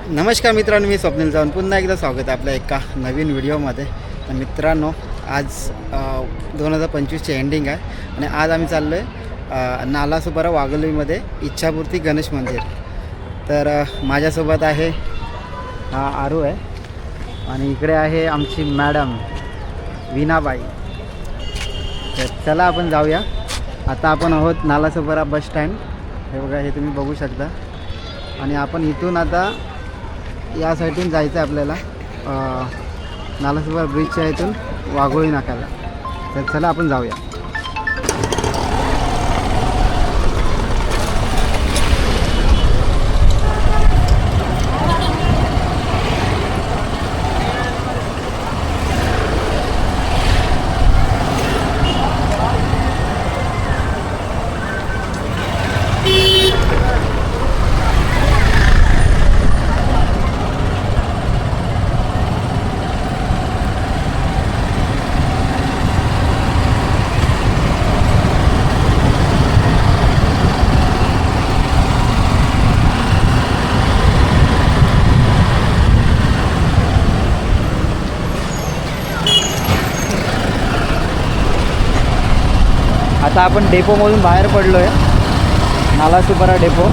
नमस्कार मित्रांनो, मी स्वप्नील जाऊन पुन्हा एकदा स्वागत आहे आपल्या एका नवीन व्हिडिओमध्ये. तर मित्रांनो, आज 2025ची एंडिंग आहे आणि आज आम्ही चाललो आहे नालासोपारा वाघोलीमध्ये इच्छापूर्ती गणेश मंदिर. तर माझ्यासोबत आहे हा आरू आहे आणि इकडे आहे आमची मॅडम वीणाबाई. तर चला आपण जाऊया. आता आपण आहोत नालासोपारा बस स्टँड. हे बघा, हे तुम्ही बघू शकता. आणि आपण इथून आता या साईडून जायचं आहे आपल्याला नालासोपारा ब्रिजच्या इथून वाघोळी नाक्याला. तर चला आपण जाऊया. आता आपण डेपोमधून बाहेर पडलो आहे, नालासोपारा डेपो.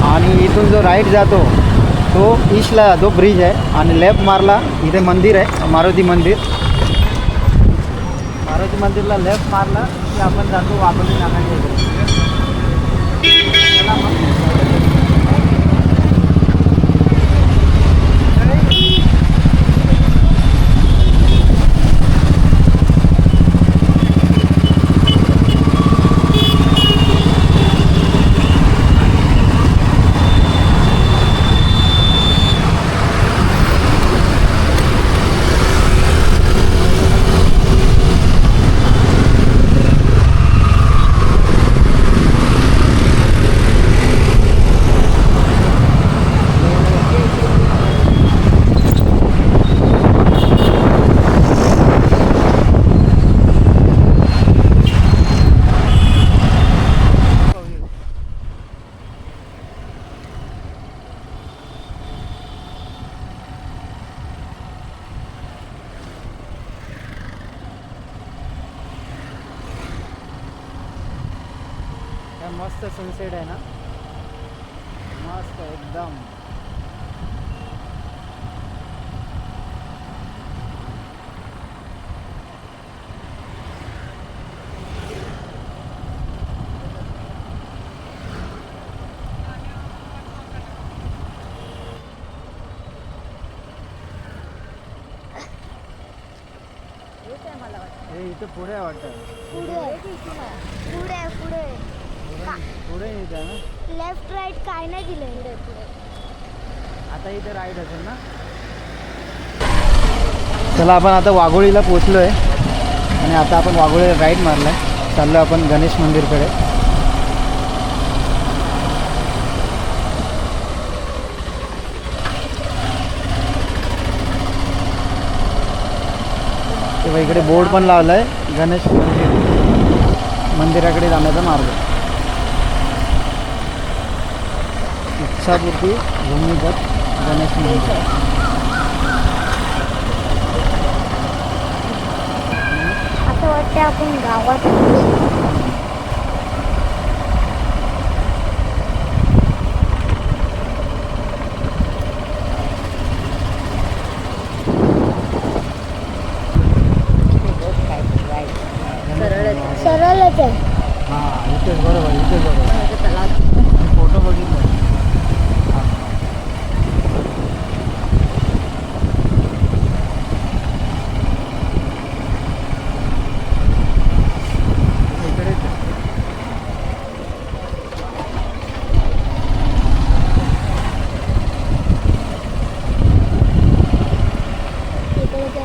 आणि इथून जो राईट जातो तो ईस्टला जो ब्रिज आहे आणि लेफ्ट मारला इथे मंदिर आहे, मारुती मंदिर. मारुती मंदिरला लेफ्ट मारला की आपण जातो वाघोली नाक्याच्या इकडे. मस्त सनसेट आहे ना, मस्त एकदम. हे इथे पुढे वाटतं, पुढे येत आहे ना. लेफ्ट राईट काय नाही दिलं. आता इथे राईट असेल ना. चला, आपण आता वाघोळीला पोचलो आहे आणि आता आपण वाघोळीला राईट मारला आहे. चाललो आपण गणेश मंदिरकडे. तेव्हा इकडे बोर्ड पण लावला आहे, गणेश मंदिराकडे जाण्याचा मार्ग. इच्छापूर्ती भूमिगत गणेश मंदिर. असं वाटतं आपण गावात. सरळच आहे. हां, इथेच बरोबर, इथेच बरोबर. फोटो बघितले.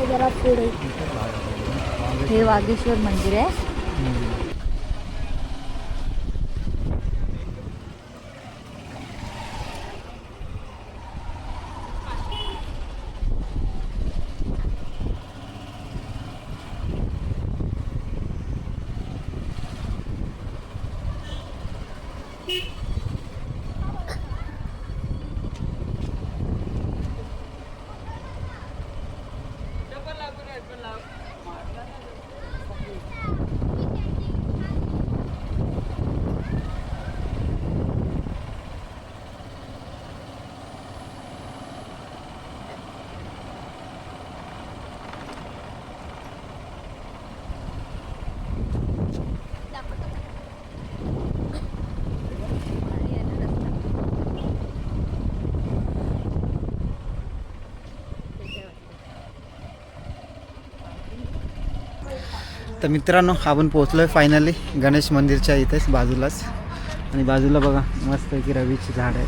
जरा पुढे हे वागेश्वर मंदिर आहे. तर मित्रांनो आपण पोचलो आहे फायनली गणेश मंदिरच्या इथेच बाजूलाच. आणि बाजूला बघा मस्त की रवीची झाड आहे.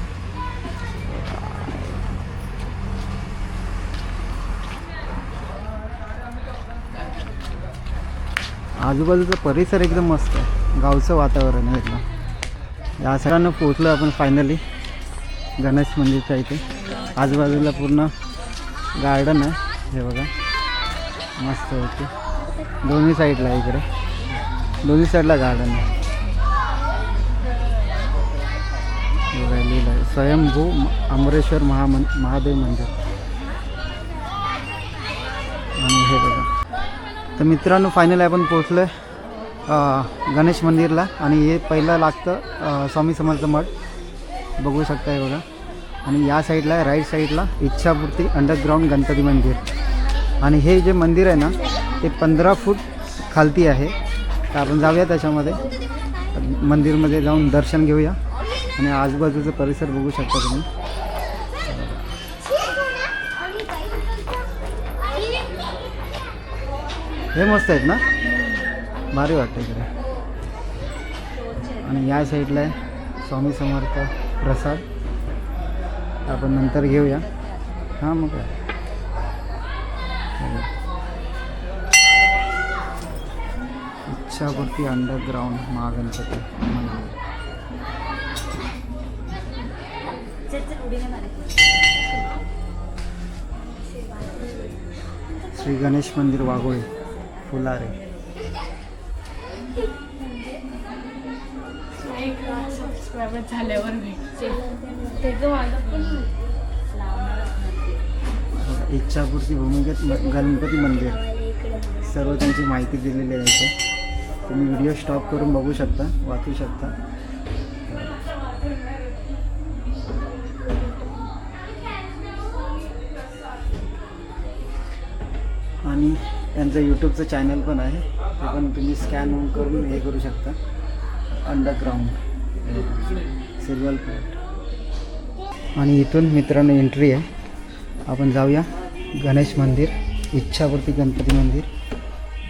आजूबाजूचा परिसर एकदम मस्त आहे, गावचं वातावरण आहे एकदम. या सगळ्यांना पोचलो आपण फायनली गणेश मंदिरच्या इथे. आजूबाजूला पूर्ण गार्डन आहे, हे बघा मस्त होते. दोन्ही साईडला इकडे दोन्ही साईडला गार्डन आहे. लिहिलं आहे स्वयंभू अमरेश्वर महादेव मंदिर. आणि हे बघा. तर मित्रांनो फायनली आपण पोचलो आहे गणेश मंदिरला. आणि हे पहिलं लागतं स्वामी समर्थ मठ, बघू शकता हे बघा. आणि या साईडला राईट साईडला इच्छापूर्ती अंडरग्राऊंड गणपती मंदिर. आणि हे जे मंदिर आहे ना ते 15 फूट खालती आहे. तर आपण जाऊया त्याच्यामध्ये, मंदिरमध्ये जाऊन दर्शन घेऊया. आणि आजूबाजूचा परिसर बघू शकता तुम्ही. हे मस्त आहेत ना, भारी वाटतं इकडे. आणि या साईडला आहे स्वामी समर्थ प्रसाद, आपण नंतर घेऊया. हां मग काय इच्छापूर्ती अंडरग्राऊंड महागणपती मंदिर. श्री गणेश मंदिर वाघोळी फुलारे. इच्छापूर्ती भूमिगत गणपती मंदिर, सर्व त्यांची माहिती दिलेली आहे इथे. तुम्ही व्हिडिओ स्टॉप करून बघू शकता, वाचू शकता. आणि त्यांचं यूट्यूबचं चॅनल पण आहे, ते पण तुम्ही स्कॅन करून हे करू शकता. Underground silver plate. आणि इथून मित्रांनो एंट्री आहे. आपण जाऊया गणेश मंदिर, इच्छापूर्ती गणपती मंदिर.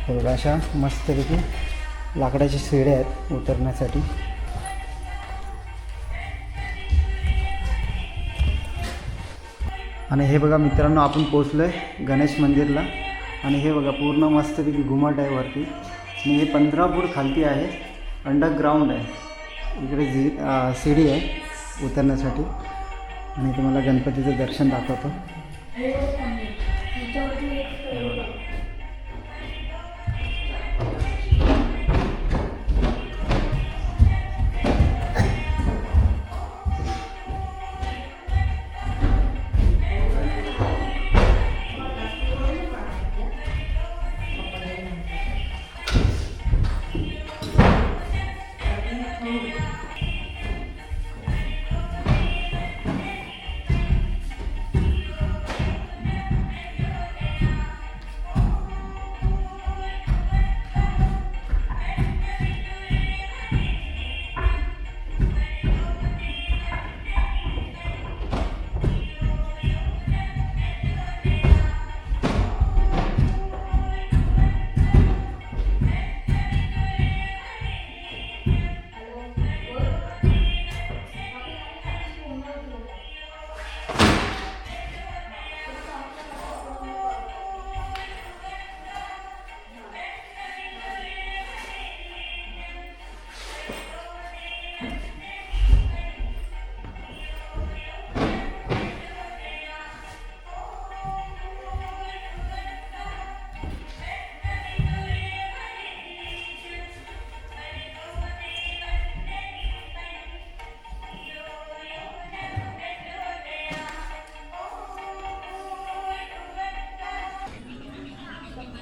बघा अशा मस्तपैकी लाकडाच्या शिड्या आहेत उतरण्यासाठी. आणि हे बघा मित्रांनो आपण पोचलो आहे गणेश मंदिरला. आणि हे बघा पूर्ण मस्तपैकी घुमट आहे वरती. आणि हे 15 फूट खालती आहे, अंडरग्राऊंड आहे. इकडे शिडी आहे उतरण्यासाठी. आणि तुम्हाला गणपतीचं दर्शन दाखवतो.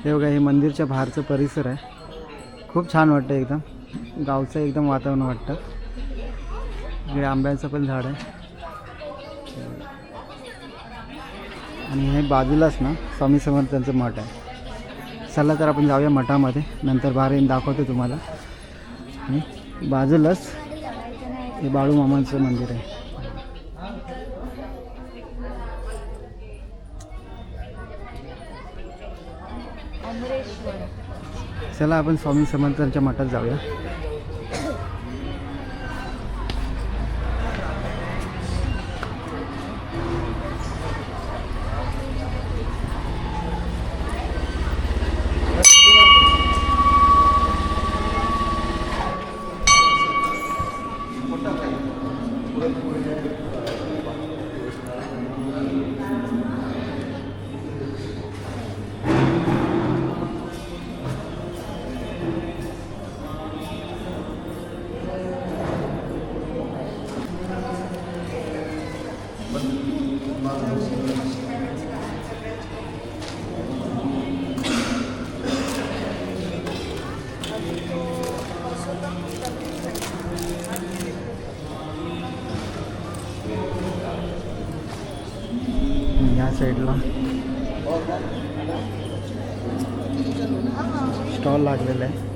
हे बघा हे मंदिरच्या बाहेरचं परिसर आहे. खूप छान वाटतं, एकदम गावचं एकदम वातावरण वाटतं. इकडे आंब्याचं पण झाड आहे. आणि हे बाजूलाच ना स्वामी समर्थांचं मठ आहे. चला तर आपण जाऊया मठामध्ये, नंतर बाहेर येऊन दाखवतो तुम्हाला. आणि बाजूलाच हे बाळूमामांचं मंदिर आहे. चला आपण स्वामी समर्थांच्या मठात जाऊया. या साईडला स्टॉल लागलेला आहे.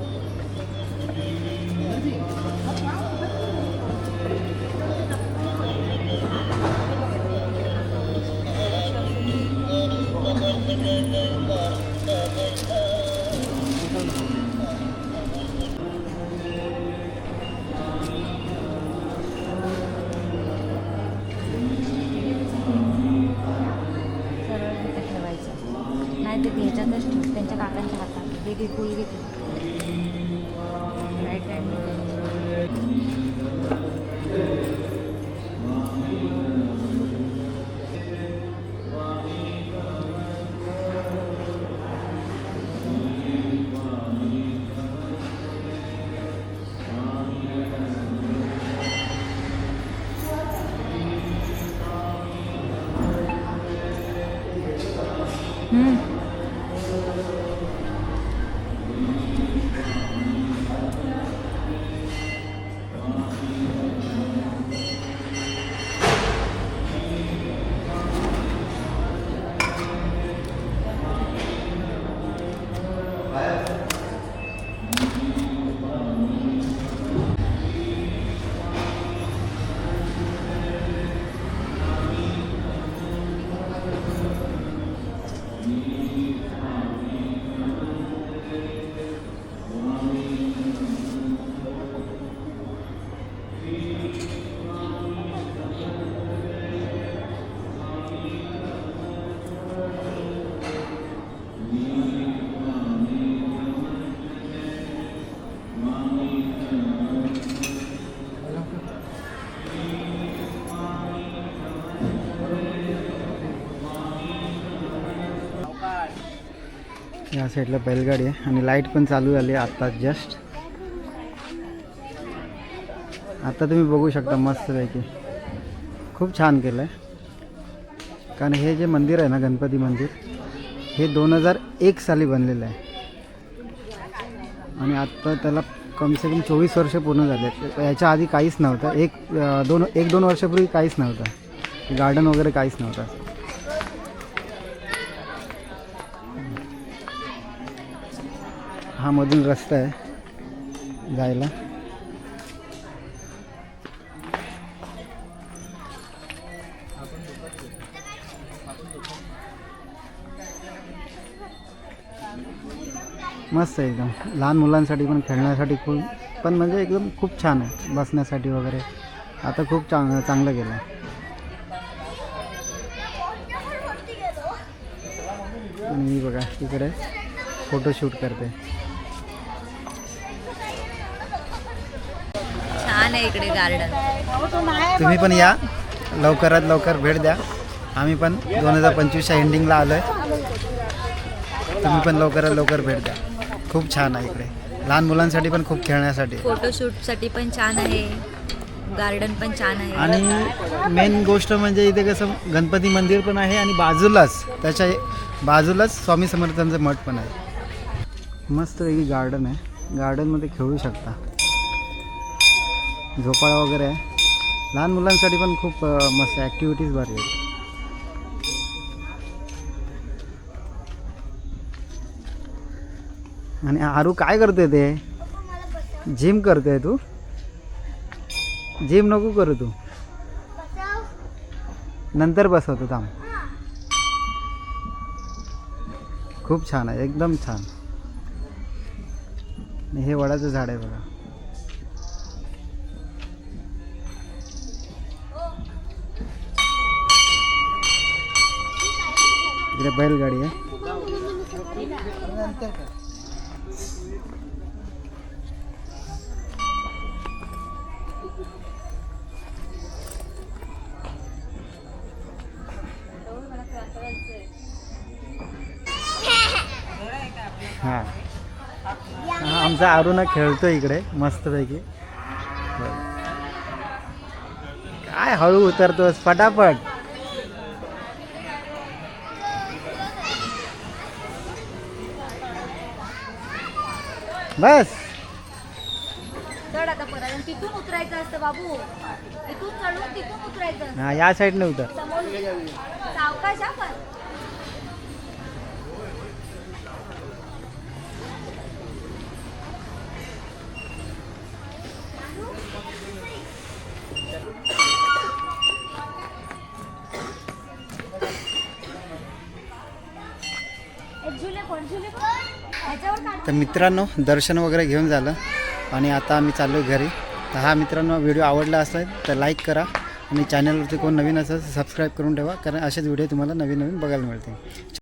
नाही ते ह्याच्यातच ठेव, त्यांच्या काकांच्या हातात हे फुल घेतलं राईट हँड. या साईडला बैलगाडी आहे आणि लाईट पण चालू झाली आता जस्ट. आता तुम्ही बघू शकता मस्तपैकी खूप छान केलं आहे. कारण हे जे मंदिर आहे ना गणपती मंदिर हे 2001 साली बनलेलं आहे आणि आत्ता त्याला कमसे कम 24 वर्ष पूर्ण झाले. याच्या आधी काहीच नव्हतं. एक दोन वर्षापूर्वी काहीच नव्हतं. गार्डन वगैरे काहीच नव्हतं. हा मधून रस्ता आहे जायला. मस्त आहे एकदम. लहान मुलांसाठी पण खेळण्यासाठी पण म्हणजे एकदम खूप छान आहे बसण्यासाठी वगैरे. आता खूप चांगलं केलं आहे. आणि बघा तिकडे फोटोशूट करते. छान आहे इकडे गार्डन. तुम्ही पण या, लवकरात लवकर भेट द्या. आम्ही पण 2025च्या एंडिंगला आलो आहे. तुम्ही पण लवकरात लवकर भेट द्या. खूप छान आहे इकडे. लहान मुलांसाठी पण खूप खेळण्यासाठी, फोटोशूटसाठी पण छान आहे. गार्डन पण छान आहे. आणि मेन गोष्ट म्हणजे इथे कसं गणपती मंदिर पण आहे आणि त्याच्या बाजूलाच स्वामी समर्थांचं मठ पण आहे. मस्त वेगळी गार्डन आहे. गार्डनमध्ये खेळू शकता. झोपाळा वगैरे आहे. लहान मुलांसाठी पण खूप मस्त ॲक्टिव्हिटीज भारी आहेत. आणि आरू काय करते ते? जिम करते तू? जिम नको करू तू, नंतर बसवतो थांब. खूप छान आहे, एकदम छान. आणि हे वडाचं झाड आहे बघा. इकडे बैलगाडी आहे. हां आमचा अरुणा खेळतो इकडे मस्तपैकी. काय हळू उतरतोस फटाफट. बस चढ आता परत तिथून उतरायचं असतं बाबू. इथून चढून तिथून उतरायचं. हा या साईडने उतर. समोर सावकाश हा पण. तर मित्रांनो दर्शन वगैरे घेऊन झालं आणि आता आम्ही चाललो घरी. तर हा मित्रांनो व्हिडिओ आवडला असेल तर लाईक करा आणि चॅनलवरती कोण नवीन असेल तर सबस्क्राईब करून ठेवा, कारण असेच व्हिडिओ तुम्हाला नवीन नवीन बघायला मिळतील.